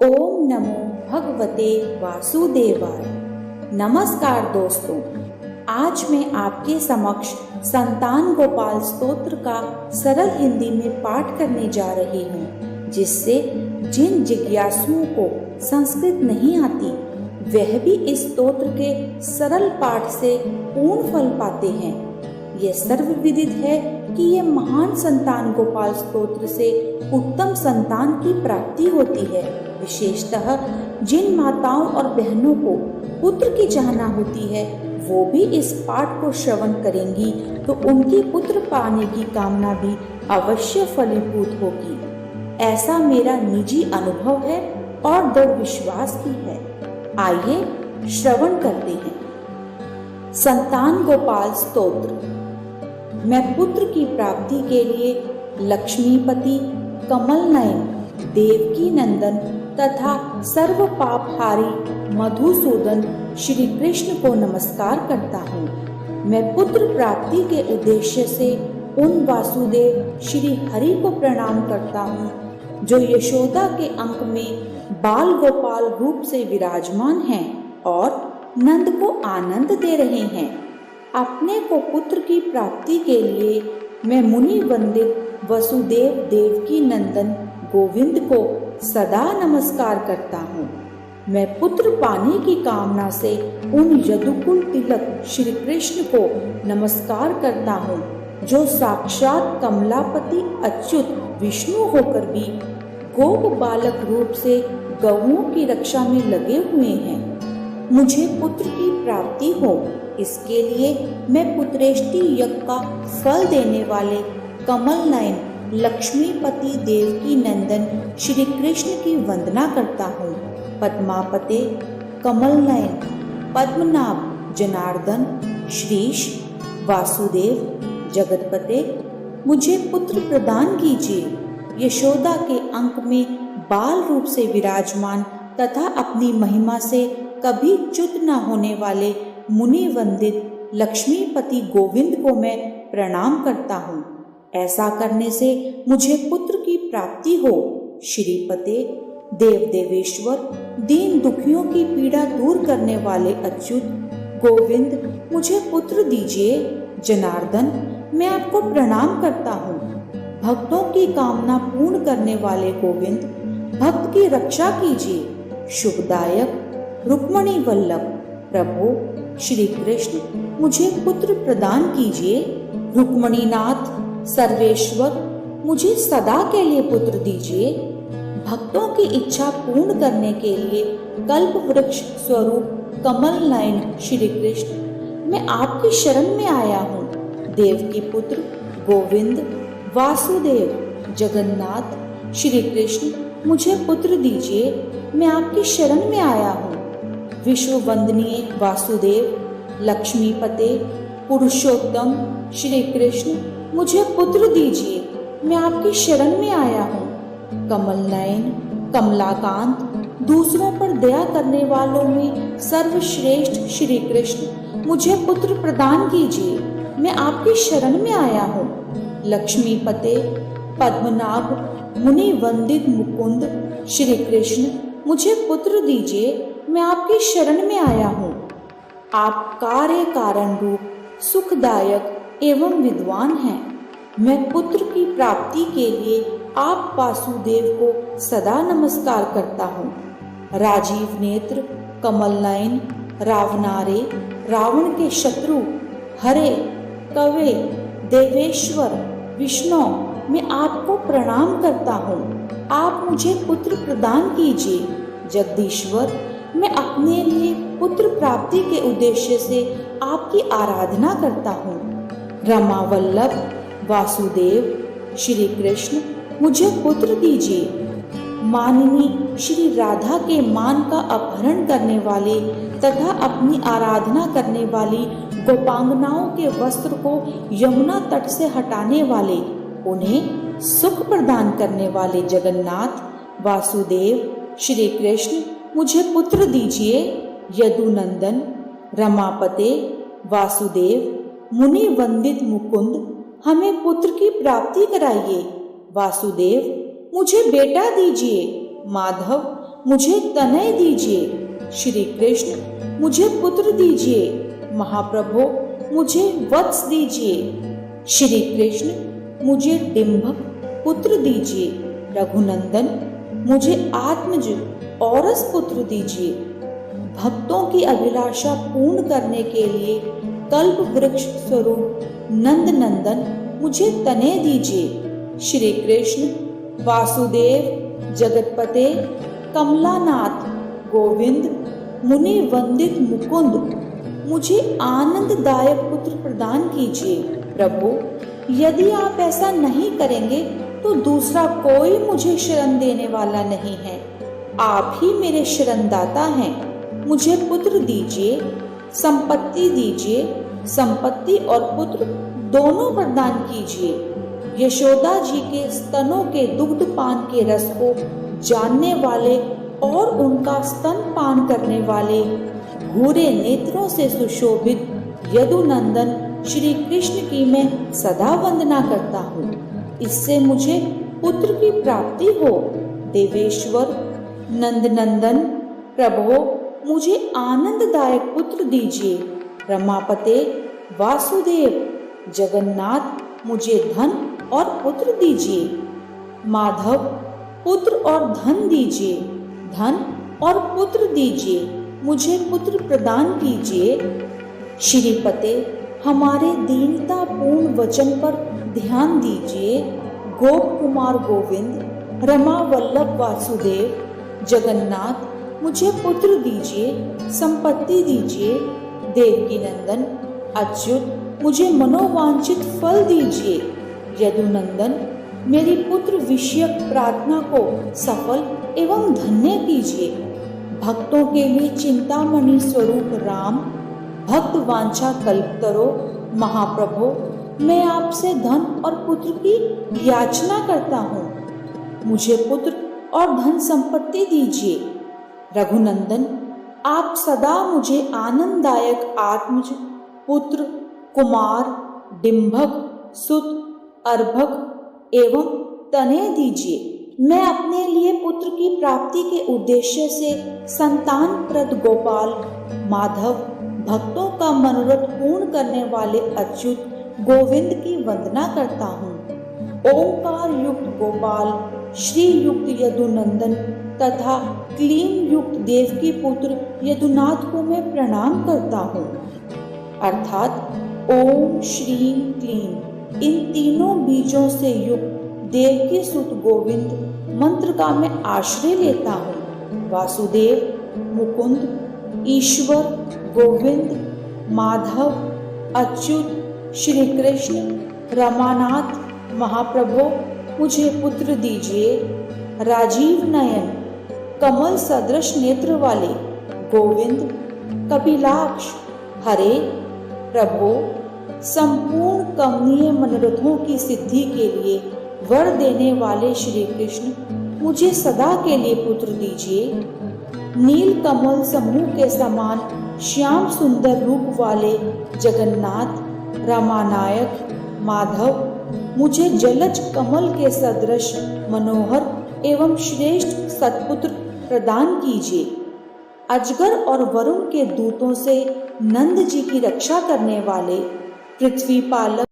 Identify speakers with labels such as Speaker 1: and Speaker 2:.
Speaker 1: ओम नमो भगवते वासुदेवाय। नमस्कार दोस्तों, आज मैं आपके समक्ष संतान गोपाल स्तोत्र का सरल हिंदी में पाठ करने जा रही हूँ, जिससे जिन जिज्ञासुओं को संस्कृत नहीं आती वह भी इस स्तोत्र के सरल पाठ से पूर्ण फल पाते हैं। यह सर्वविदित है कि यह महान संतान गोपाल स्तोत्र से उत्तम संतान की प्राप्ति होती है। विशेषतः जिन माताओं और बहनों को पुत्र की चाहना होती है वो भी इस पाठ को श्रवण करेंगी तो उनकी पुत्र पाने की कामना भी अवश्य फलीभूत होगी। ऐसा मेरा निजी अनुभव है और दृढ़ विश्वास भी है। आइए श्रवण करते हैं। संतान गोपाल स्तोत्र। मैं पुत्र की प्राप्ति के लिए लक्ष्मीपति, कमल नयन, देवकी नंदन तथा सर्व पापहारी मधुसूदन श्री कृष्ण को नमस्कार करता हूँ। मैं पुत्र प्राप्ति के उद्देश्य से उन वासुदेव श्री हरि को प्रणाम करता हूँ जो यशोदा के अंक में बाल गोपाल रूप से विराजमान हैं और नंद को आनंद दे रहे हैं। अपने को पुत्र की प्राप्ति के लिए मैं मुनि वंदित वसुदेव देवकी नंदन गोविंद को सदा नमस्कार करता हूँ। मैं पुत्र पाने की कामना से उन यदुकुल तिलक श्री कृष्ण को नमस्कार करता हूँ जो साक्षात कमलापति अच्युत विष्णु होकर भी गोप बालक रूप से गौओं की रक्षा में लगे हुए हैं। मुझे पुत्र की प्राप्ति हो, इसके लिए मैं पुत्रेष्टि यज्ञ का फल देने वाले कमल नयन लक्ष्मीपति देवकी नंदन श्री कृष्ण की वंदना करता हूँ। पद्मापते, कमल नयन, पद्मनाभ, जनार्दन, श्रीश, वासुदेव, जगतपते, मुझे पुत्र प्रदान कीजिए। यशोदा के अंक में बाल रूप से विराजमान तथा अपनी महिमा से कभी च्युत न होने वाले मुनि वंदित लक्ष्मीपति गोविंद को मैं प्रणाम करता हूँ। ऐसा करने से मुझे पुत्र की प्राप्ति हो। श्रीपते, देव देवेश्वर, दीन दुखियों की पीड़ा दूर करने वाले अच्युत गोविंद, मुझे पुत्र दीजिए। जनार्दन, मैं आपको प्रणाम करता हूँ। भक्तों की कामना पूर्ण करने वाले गोविंद, भक्त की रक्षा कीजिए। शुभदायक रुक्मणी वल्लभ प्रभु श्री कृष्ण, मुझे पुत्र प्रदान कीजिए। रुक्मणीनाथ सर्वेश्वर, मुझे सदा के लिए पुत्र दीजिए। भक्तों की इच्छा पूर्ण करने के लिए कल्प वृक्ष स्वरूप कमल नयन श्री कृष्ण, मैं आपकी शरण में आया हूँ। देवकी पुत्र गोविंद, वासुदेव, जगन्नाथ श्री कृष्ण, मुझे पुत्र दीजिए। मैं आपकी शरण में आया हूँ। विश्व वंदनीय वासुदेव, लक्ष्मीपते, पुरुषोत्तम श्री कृष्ण, मुझे पुत्र दीजिए। मैं आपकी शरण में आया हूँ। कमल नयन, कमलाकांत, दूसरों पर दया करने वालों में सर्वश्रेष्ठ श्री कृष्ण, मुझे पुत्र प्रदान कीजिए। मैं आपकी शरण में आया हूँ। लक्ष्मीपते, पद्मनाभ, मुनि वंदित मुकुंद श्री कृष्ण, मुझे पुत्र दीजिए। मैं आपकी शरण में आया हूँ। आप कार्य कारण रूप सुखदायक एवं विद्वान हैं। मैं पुत्र की प्राप्ति के लिए आप वासुदेव को सदा नमस्कार करता हूँ। राजीव नेत्र, कमल नयन, रावणारे, रावण के शत्रु, हरे, कवे, देवेश्वर, विष्णु, मैं आपको प्रणाम करता हूँ। आप मुझे पुत्र प्रदान कीजिए। जगदीश्वर, मैं अपने लिए पुत्र प्राप्ति के उद्देश्य से आपकी आराधना करता हूँ। रमा वल्लभ वासुदेव श्री कृष्ण, मुझे पुत्र दीजिए। मानिनी श्री राधा के मान का अपहरण करने वाले तथा अपनी आराधना करने वाली गोपांगनाओं के वस्त्र को यमुना तट से हटाने वाले, उन्हें सुख प्रदान करने वाले जगन्नाथ वासुदेव श्री कृष्ण, मुझे पुत्र दीजिए। यदुनंदन, रमापते, वासुदेव, मुनि वंदित मुकुंद, हमें पुत्र की प्राप्ति कराइए। वासुदेव, मुझे बेटा दीजिए। माधव, मुझे तनय दीजिए। श्री कृष्ण, मुझे पुत्र दीजिए। महाप्रभु, मुझे वत्स दीजिए। श्री कृष्ण, मुझे डिंभक पुत्र दीजिए। रघुनंदन, मुझे आत्मज औरस पुत्र दीजिए। भक्तों की अभिलाषा पूर्ण करने के लिए कल्प वृक्ष स्वरूप नंद नंदन, मुझे तनय दीजिए। श्री कृष्ण, वासुदेव, जगतपते, कमलानाथ, गोविंद, मुनि वंदित मुकुंद, मुझे आनंददायक पुत्र प्रदान कीजिए। प्रभु, यदि आप ऐसा नहीं करेंगे तो दूसरा कोई मुझे शरण देने वाला नहीं है। आप ही मेरे शरणदाता हैं। मुझे पुत्र दीजिए, संपत्ति दीजिए। संपत्ति और पुत्र दोनों प्रदान कीजिए। यशोदा जी के स्तनों के दुग्ध पान के रस को जानने वाले और उनका स्तन पान करने वाले भूरे नेत्रों से सुशोभित यदुनंदन श्री कृष्ण की मैं सदा वंदना करता हूँ। इससे मुझे पुत्र की प्राप्ति हो। देवेश्वर, नंदनंदन, प्रभो, मुझे आनंददायक पुत्र दीजिए। रमापते, वासुदेव, जगन्नाथ, मुझे धन और पुत्र दीजिए। माधव, पुत्र और धन दीजिए। धन और पुत्र दीजिए। मुझे पुत्र प्रदान कीजिए। श्रीपते, हमारे दीनता पूर्ण वचन पर ध्यान दीजिए। गोप कुमार गोविंद, रमा वल्लभ वासुदेव, जगन्नाथ, मुझे पुत्र दीजिए। संपत्ति दीजिए। देवकी नंदन, अच्युत, मुझे मनोवांछित फल दीजिए। यदुनंदन, मेरी पुत्र विषयक प्रार्थना को सफल एवं धन्य कीजिए। भक्तों के लिए चिंतामणि स्वरूप राम, भक्त वांछा कल्पतरो महाप्रभो, मैं आपसे धन और पुत्र की याचना करता हूँ। मुझे पुत्र और धन संपत्ति दीजिए। रघुनंदन, आप सदा मुझे आनंददायक आत्मज, पुत्र, कुमार, डिंभक, सुत, अर्भक एवं तनय दीजिए। मैं अपने लिए पुत्र की प्राप्ति के उद्देश्य से संतान प्रद गोपाल, माधव, भक्तों का मनोरथ पूर्ण करने वाले अच्युत गोविंद की वंदना करता हूँ। ओंकार युक्त गोपाल, श्री युक्त यदुनंदन तथा क्लीन युक्त देवकी पुत्र यदुनाथ को मैं प्रणाम करता हूँ। अर्थात ओम श्रीम क्लीम इन तीनों बीजों से युक्त देवकी सुत गोविंद मंत्र का मैं आश्रय लेता हूँ। वासुदेव, मुकुंद, ईश्वर, गोविंद, माधव, अच्युत, श्री कृष्ण, रमानाथ, महाप्रभो, मुझे पुत्र दीजिए। राजीव नयन, कमल सदृश नेत्र वाले गोविंद, कपिलाक्ष, हरे, प्रभो, संपूर्ण कमनीय मनोरथों की सिद्धि के लिए वर देने वाले श्री कृष्ण, मुझे सदा के लिए पुत्र दीजिए। नील कमल समूह के समान श्याम सुंदर रूप वाले जगन्नाथ, रामानायक, माधव, मुझे जलज कमल के सदृश मनोहर एवं श्रेष्ठ सत्पुत्र प्रदान कीजिए। अजगर और वरुण के दूतों से नंद जी की रक्षा करने वाले पृथ्वी पालक